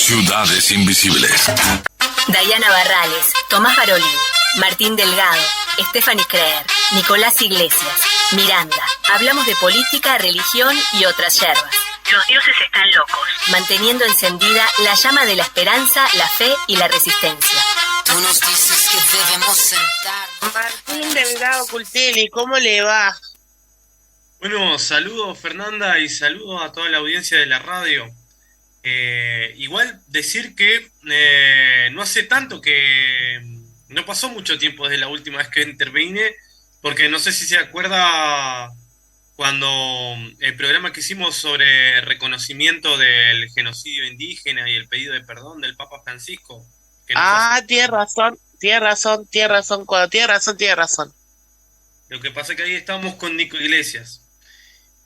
Ciudades Invisibles. Dayana Barrales, Tomás Baroli, Martín Delgado, Stephanie Creer, Nicolás Iglesias, Miranda. Hablamos de política, religión y otras yerbas. Los dioses están locos, manteniendo encendida la llama de la esperanza, la fe y la resistencia. Tú nos dices que debemos sentar. Martín Delgado Cultelli, ¿cómo le va? Bueno, saludos Fernanda y saludos a toda la audiencia de la radio. Igual decir que no hace tanto que no pasó mucho tiempo desde la última vez que intervine, porque no sé si se acuerda cuando el programa que hicimos sobre reconocimiento del genocidio indígena y el pedido de perdón del Papa Francisco. Tiene razón, cuando tiene razón. Lo que pasa es que ahí estamos con Nico Iglesias.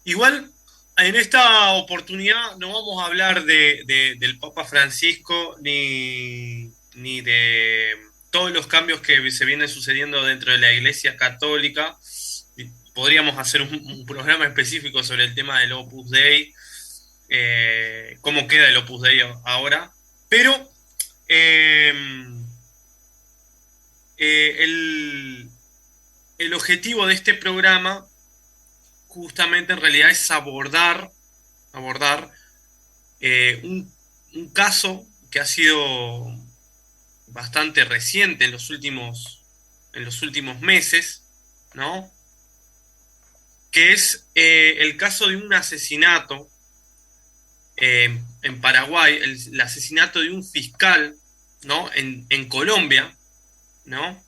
Igual, en esta oportunidad no vamos a hablar del Papa Francisco ni de todos los cambios que se vienen sucediendo dentro de la Iglesia Católica. Podríamos hacer un programa específico sobre el tema del Opus Dei, cómo queda el Opus Dei ahora, pero el objetivo de este programa justamente en realidad es abordar un caso que ha sido bastante reciente en los últimos meses, ¿no? Que es el caso de un asesinato en Paraguay, el asesinato de un fiscal, ¿no? En Colombia, ¿no?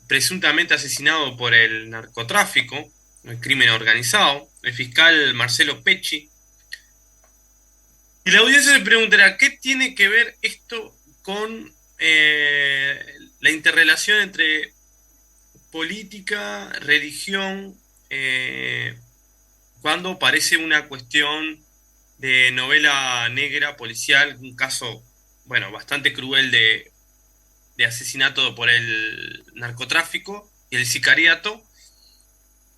Presuntamente asesinado por el narcotráfico, el crimen organizado, el fiscal Marcelo Pecci. Y la audiencia se preguntará, ¿qué tiene que ver esto con la interrelación entre política, religión, cuando parece una cuestión de novela negra policial, un caso, bueno, bastante cruel de asesinato por el narcotráfico y el sicariato?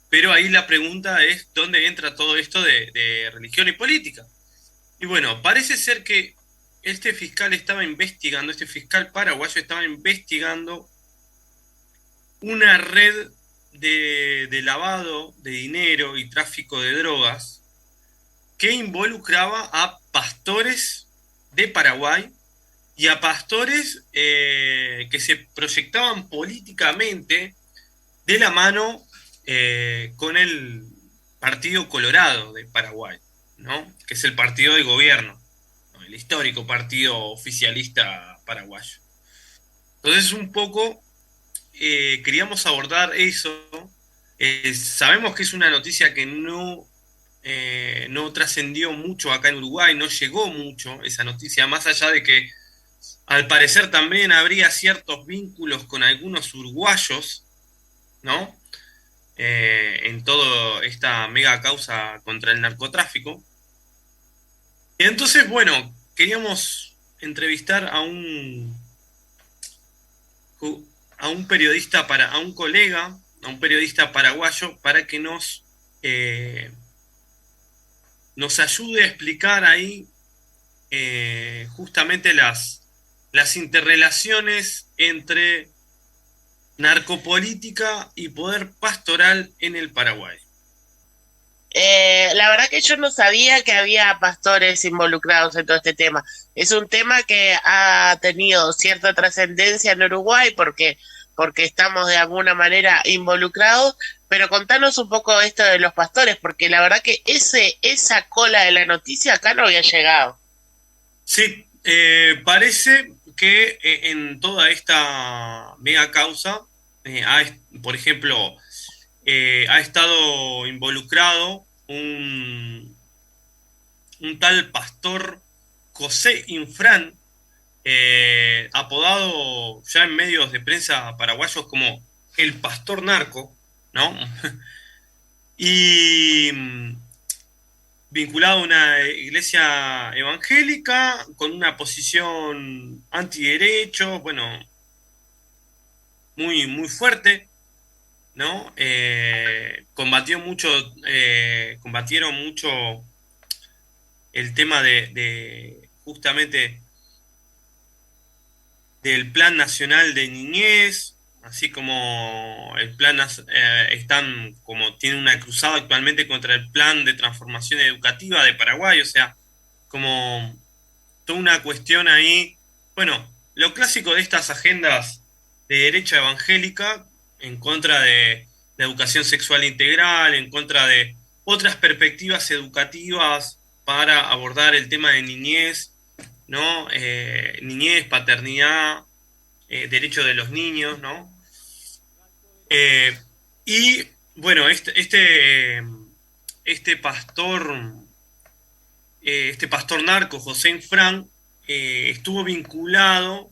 Pero ahí la pregunta es, ¿dónde entra todo esto de religión y política? Y bueno, parece ser que este fiscal paraguayo estaba investigando una red de lavado de dinero y tráfico de drogas que involucraba a pastores de Paraguay y a pastores que se proyectaban políticamente de la mano con el Partido Colorado de Paraguay, ¿no? Que es el partido de gobierno, ¿no? El histórico partido oficialista paraguayo. Entonces un poco queríamos abordar eso. Sabemos que es una noticia que no trascendió mucho acá en Uruguay, no llegó mucho esa noticia, más allá de que al parecer también habría ciertos vínculos con algunos uruguayos, ¿no? En toda esta mega causa contra el narcotráfico. Y entonces, bueno, queríamos entrevistar a un periodista, a un colega, a un periodista paraguayo, para que nos ayude a explicar ahí justamente las interrelaciones entre narcopolítica y poder pastoral en el Paraguay. La verdad que yo no sabía que había pastores involucrados en todo este tema. Es un tema que ha tenido cierta trascendencia en Uruguay porque estamos de alguna manera involucrados, pero contanos un poco esto de los pastores, porque la verdad que esa cola de la noticia acá no había llegado. Sí, parece que en toda esta mega causa, por ejemplo, ha estado involucrado un tal pastor José Infran, apodado ya en medios de prensa paraguayos como el pastor narco, ¿no? Y vinculado a una iglesia evangélica con una posición antiderechos, bueno, muy, muy fuerte, ¿no? Combatieron mucho el tema de justamente del Plan Nacional de Niñez, así como el plan están como tiene una cruzada actualmente contra el Plan de Transformación Educativa de Paraguay, o sea, como toda una cuestión ahí, bueno, lo clásico de estas agendas de derecha evangélica en contra de la educación sexual integral, en contra de otras perspectivas educativas para abordar el tema de niñez, ¿no? Niñez, paternidad, derecho de los niños, ¿no? Y bueno, este pastor narco, José Infran, estuvo vinculado,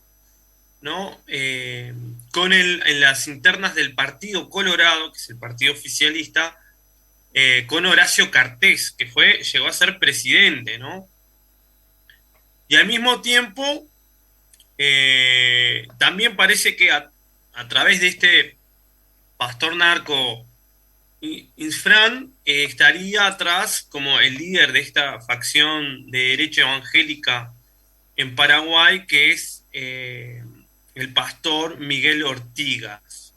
¿no? En las internas del Partido Colorado, que es el partido oficialista, con Horacio Cartés, que llegó a ser presidente, ¿no? Y al mismo tiempo, también parece que a través de este pastor narco Infran, estaría atrás como el líder de esta facción de derecha evangélica en Paraguay, que es el pastor Miguel Ortigas.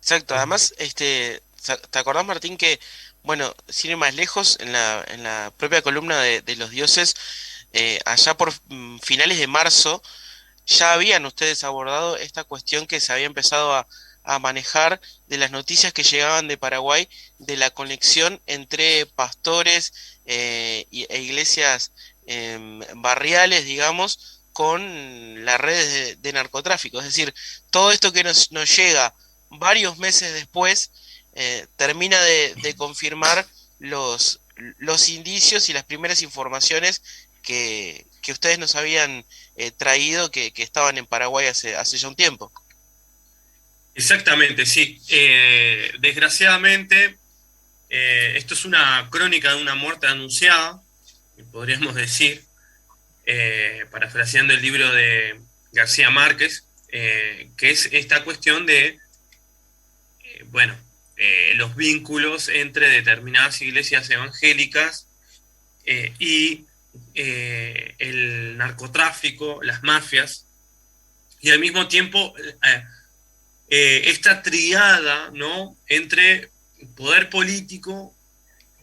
Exacto, además, ¿te acordás, Martín, que, bueno, sin ir más lejos, en la propia columna de los dioses, allá por finales de marzo, ya habían ustedes abordado esta cuestión que se había empezado a manejar de las noticias que llegaban de Paraguay, de la conexión entre pastores e iglesias barriales, digamos, con las redes de narcotráfico? Es decir, todo esto que nos llega varios meses después termina de confirmar los indicios y las primeras informaciones que ustedes nos habían traído, que estaban en Paraguay hace ya un tiempo. Exactamente, sí. Desgraciadamente, esto es una crónica de una muerte anunciada, podríamos decir, parafraseando el libro de García Márquez, que es esta cuestión de, los vínculos entre determinadas iglesias evangélicas y el narcotráfico, las mafias, y al mismo tiempo esta triada, ¿no?, entre poder político,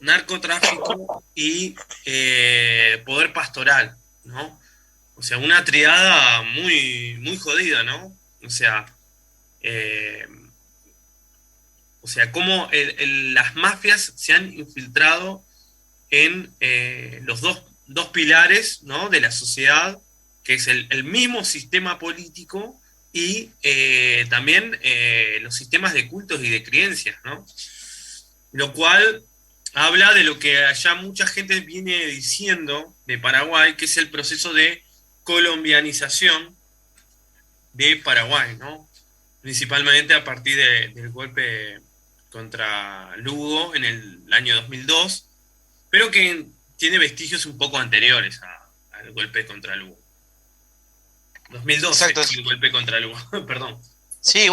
narcotráfico y poder pastoral, ¿no? O sea, una triada muy, muy jodida, ¿no? O sea, cómo las mafias se han infiltrado en los dos pilares, ¿no?, de la sociedad, que es el mismo sistema político y también los sistemas de cultos y de creencias, ¿no? Lo cual habla de lo que allá mucha gente viene diciendo de Paraguay, que es el proceso de colombianización de Paraguay, ¿no? Principalmente a partir del golpe contra Lugo en el año 2002, pero que tiene vestigios un poco anteriores al golpe contra Lugo. 2012, Exacto. el golpe contra Lugo, perdón. Sí,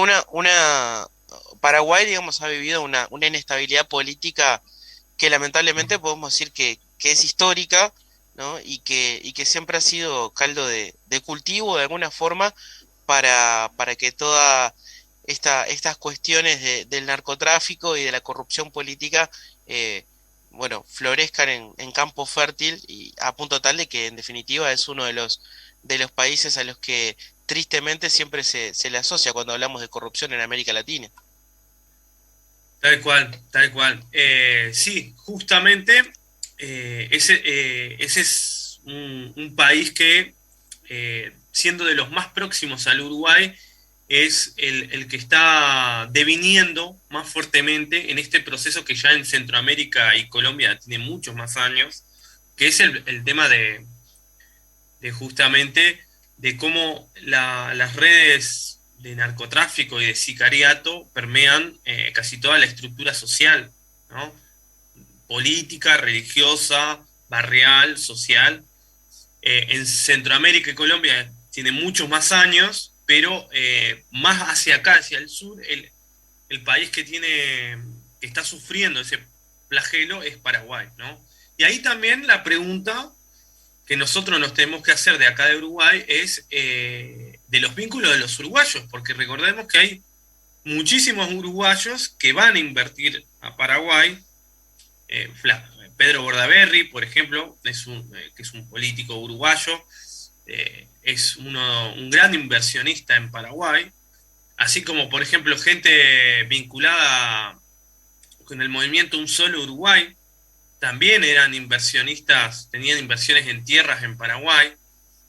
Paraguay, digamos, ha vivido una inestabilidad política que lamentablemente podemos decir que es histórica, ¿no? Y que siempre ha sido caldo de cultivo de alguna forma para que todas estas cuestiones del narcotráfico y de la corrupción política florezcan en campo fértil, y a punto tal de que en definitiva es uno de los países a los que tristemente siempre se le asocia cuando hablamos de corrupción en América Latina. Tal cual, tal cual. Sí, justamente ese es un país que, siendo de los más próximos al Uruguay, es el que está deviniendo más fuertemente en este proceso que ya en Centroamérica y Colombia tiene muchos más años, que es el tema de justamente de cómo las redes de narcotráfico y de sicariato permean casi toda la estructura social, ¿no? Política, religiosa, barrial, social. En Centroamérica y Colombia tiene muchos más años, pero más hacia acá, hacia el sur, el país que está sufriendo ese flagelo es Paraguay, ¿no? Y ahí también la pregunta que nosotros nos tenemos que hacer de acá de Uruguay es de los vínculos de los uruguayos, porque recordemos que hay muchísimos uruguayos que van a invertir a Paraguay. Pedro Bordaberry, por ejemplo, que es un político uruguayo, es un gran inversionista en Paraguay, así como, por ejemplo, gente vinculada con el movimiento Un Solo Uruguay, también eran inversionistas, tenían inversiones en tierras en Paraguay,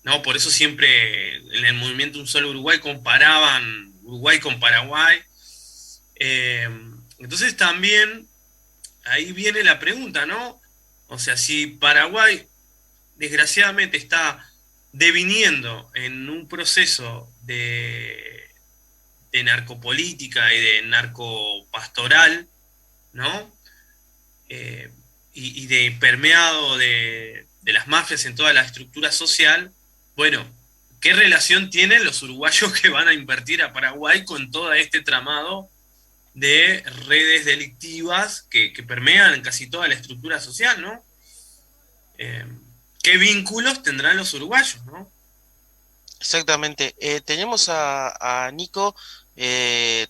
¿no? Por eso siempre en el movimiento Un Solo Uruguay comparaban Uruguay con Paraguay. Entonces también ahí viene la pregunta, ¿no? O sea, si Paraguay desgraciadamente está deviniendo en un proceso de narcopolítica y de narcopastoral, ¿no? Y de permeado de las mafias en toda la estructura social, bueno, ¿qué relación tienen los uruguayos que van a invertir a Paraguay con todo este tramado de redes delictivas que permean en casi toda la estructura social, ¿no? ¿Qué vínculos tendrán los uruguayos, no? Exactamente. Tenemos a Nico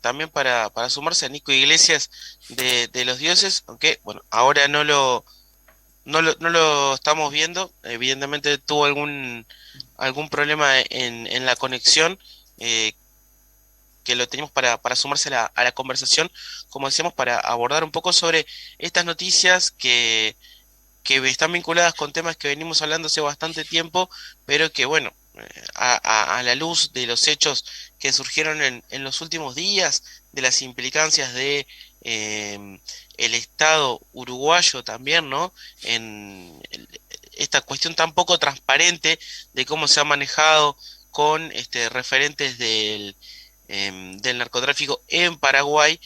también para sumarse, a Nico Iglesias de los Dioses, aunque bueno, ahora no lo estamos viendo. Evidentemente tuvo algún problema en la conexión, que lo tenemos para sumarse a la conversación, como decíamos, para abordar un poco sobre estas noticias que están vinculadas con temas que venimos hablando hace bastante tiempo, pero que bueno, a la luz de los hechos que surgieron en los últimos días, de las implicancias de el Estado uruguayo también, ¿no? Esta cuestión tan poco transparente de cómo se ha manejado con referentes del narcotráfico en Paraguay.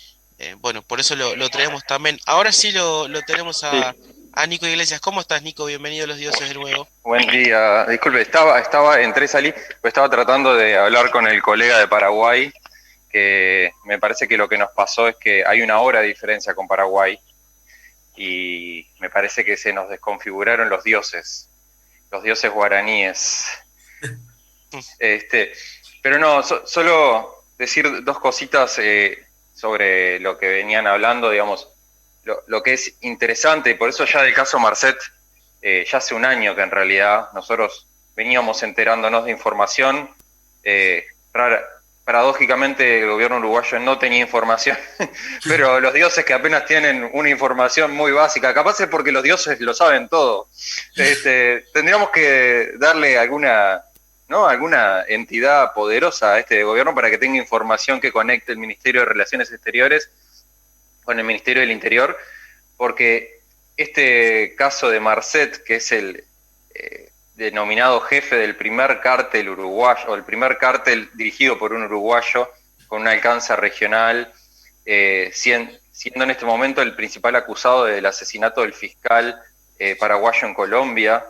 Bueno, por eso lo traemos también. Ahora sí lo tenemos a Nico Iglesias. ¿Cómo estás, Nico? Bienvenido a Los Dioses de nuevo. Buen día. Disculpe, entré y salí, pues estaba tratando de hablar con el colega de Paraguay, que me parece que lo que nos pasó es que hay una hora de diferencia con Paraguay y me parece que se nos desconfiguraron los dioses guaraníes. Pero no, solo decir dos cositas sobre lo que venían hablando, digamos. Lo que es interesante, y por eso ya del caso Marcet, ya hace un año que en realidad nosotros veníamos enterándonos de información. Paradójicamente el gobierno uruguayo no tenía información, pero los dioses que apenas tienen una información muy básica, capaz es porque los dioses lo saben todo. Tendríamos que darle alguna entidad poderosa a este gobierno para que tenga información que conecte el Ministerio de Relaciones Exteriores con el Ministerio del Interior, porque este caso de Marcet, que es el denominado jefe del primer cártel uruguayo, o el primer cártel dirigido por un uruguayo con un alcance regional, siendo en este momento el principal acusado del asesinato del fiscal paraguayo en Colombia,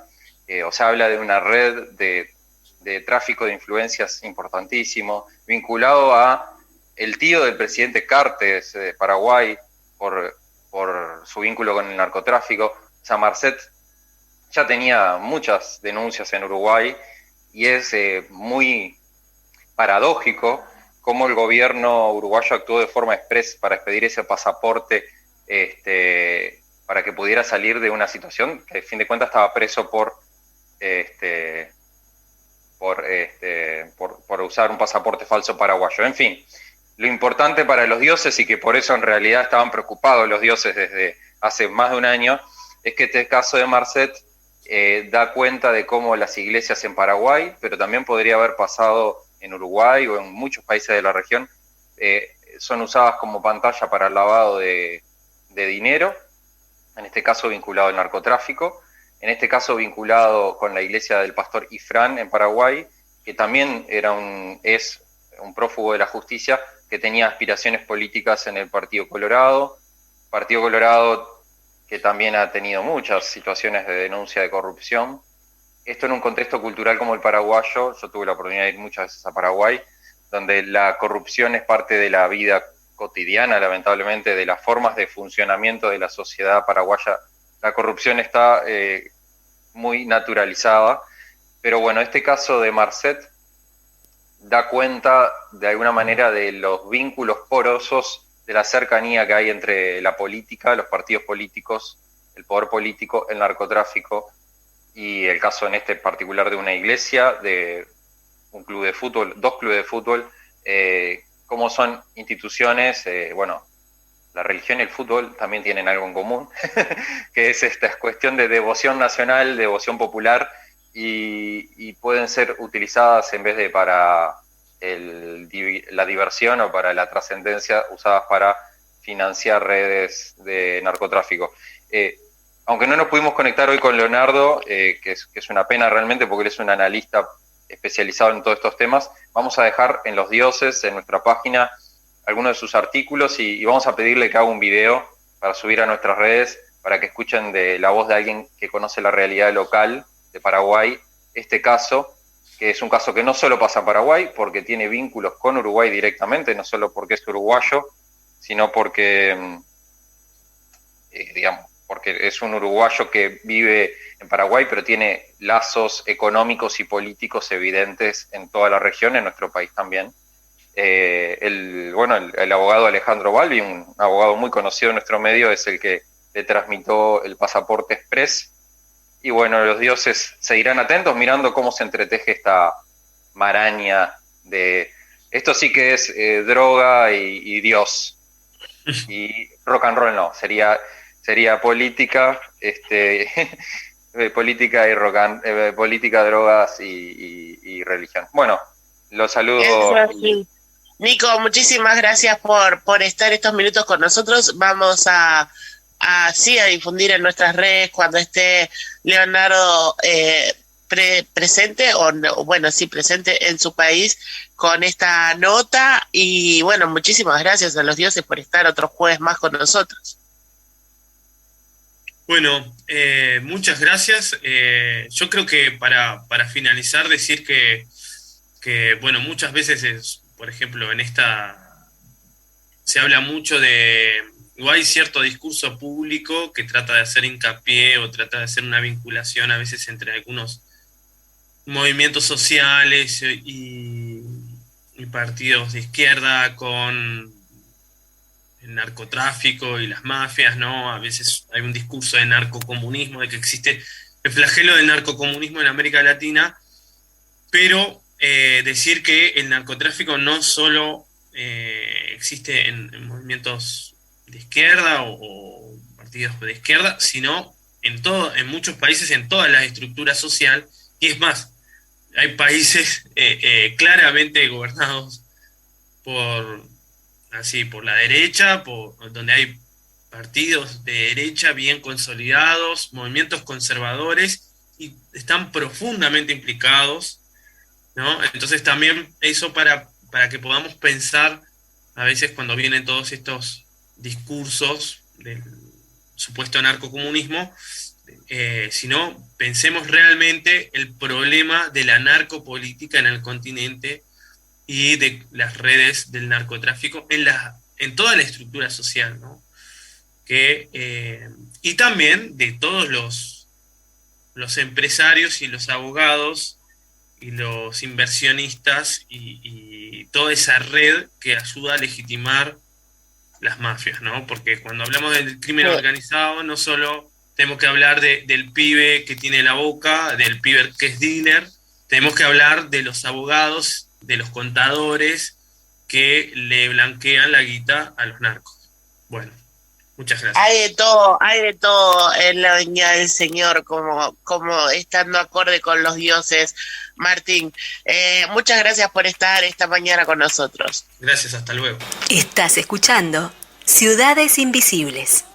o sea, habla de una red de tráfico de influencias importantísimo, vinculado a el tío del presidente Cartes de Paraguay, por su vínculo con el narcotráfico. O sea, Marcet ya tenía muchas denuncias en Uruguay y es muy paradójico cómo el gobierno uruguayo actuó de forma express para expedir ese pasaporte para que pudiera salir de una situación que, a fin de cuentas, estaba preso por usar un pasaporte falso paraguayo. En fin, lo importante para los dioses, y que por eso en realidad estaban preocupados los dioses desde hace más de un año, es que este caso de Marcet da cuenta de cómo las iglesias en Paraguay, pero también podría haber pasado en Uruguay o en muchos países de la región, son usadas como pantalla para el lavado de dinero, en este caso vinculado al narcotráfico, en este caso vinculado con la iglesia del pastor Ifrán en Paraguay, que también es un prófugo de la justicia, que tenía aspiraciones políticas en el Partido Colorado que también ha tenido muchas situaciones de denuncia de corrupción. Esto en un contexto cultural como el paraguayo. Yo tuve la oportunidad de ir muchas veces a Paraguay, donde la corrupción es parte de la vida cotidiana, lamentablemente, de las formas de funcionamiento de la sociedad paraguaya la corrupción está muy naturalizada. Pero bueno, este caso de Marcet da cuenta de alguna manera de los vínculos porosos, de la cercanía que hay entre la política, los partidos políticos, el poder político, el narcotráfico, y el caso en este particular de una iglesia, de un club de fútbol, 2 clubes de fútbol, cómo son instituciones, bueno, la religión y el fútbol también tienen algo en común, que es esta cuestión de devoción nacional, devoción popular, y pueden ser utilizadas en vez de para la diversión o para la trascendencia, usadas para financiar redes de narcotráfico. Aunque no nos pudimos conectar hoy con Leonardo, que es una pena realmente porque él es un analista especializado en todos estos temas, vamos a dejar en Los Dioses, en nuestra página, algunos de sus artículos y vamos a pedirle que haga un video para subir a nuestras redes para que escuchen de la voz de alguien que conoce la realidad local de Paraguay este caso, que es un caso que no solo pasa en Paraguay, porque tiene vínculos con Uruguay directamente, no solo porque es uruguayo, sino porque, digamos, porque es un uruguayo que vive en Paraguay, pero tiene lazos económicos y políticos evidentes en toda la región, en nuestro país también. El abogado Alejandro Balbi, un abogado muy conocido en nuestro medio, es el que le transmitió el pasaporte express. Y bueno, Los Dioses seguirán atentos mirando cómo se entreteje esta maraña de... Esto sí que es droga y Dios. Y rock and roll no, sería política, política y política, drogas y religión. Bueno, los saludo. Nico, muchísimas gracias por estar estos minutos con nosotros. Vamos a difundir en nuestras redes cuando esté Leonardo presente, presente en su país con esta nota. Y bueno, muchísimas gracias a Los Dioses por estar otro jueves más con nosotros. Bueno, muchas gracias. Yo creo que para finalizar, decir que bueno, muchas veces, por ejemplo, en esta se habla mucho o hay cierto discurso público que trata de hacer hincapié o trata de hacer una vinculación a veces entre algunos movimientos sociales y partidos de izquierda con el narcotráfico y las mafias, ¿no? A veces hay un discurso de narcocomunismo, de que existe el flagelo del narcocomunismo en América Latina, pero decir que el narcotráfico no solo existe en movimientos de izquierda o partidos de izquierda, sino en muchos países, en todas las estructuras sociales, y es más, hay países claramente gobernados por la derecha, donde hay partidos de derecha bien consolidados, movimientos conservadores, y están profundamente implicados, ¿no? Entonces también eso para que podamos pensar, a veces cuando vienen todos estos discursos del supuesto narcocomunismo, sino pensemos realmente el problema de la narcopolítica en el continente y de las redes del narcotráfico en toda la estructura social, ¿no? Y también de todos los empresarios y los abogados y los inversionistas y toda esa red que ayuda a legitimar las mafias, ¿no? Porque cuando hablamos del crimen organizado, no solo tenemos que hablar del pibe que tiene la boca, del pibe que es dealer, tenemos que hablar de los abogados, de los contadores que le blanquean la guita a los narcos. Bueno, muchas gracias. Hay de todo en la viña del Señor, como estando acorde con Los Dioses. Martín, muchas gracias por estar esta mañana con nosotros. Gracias, hasta luego. Estás escuchando Ciudades Invisibles.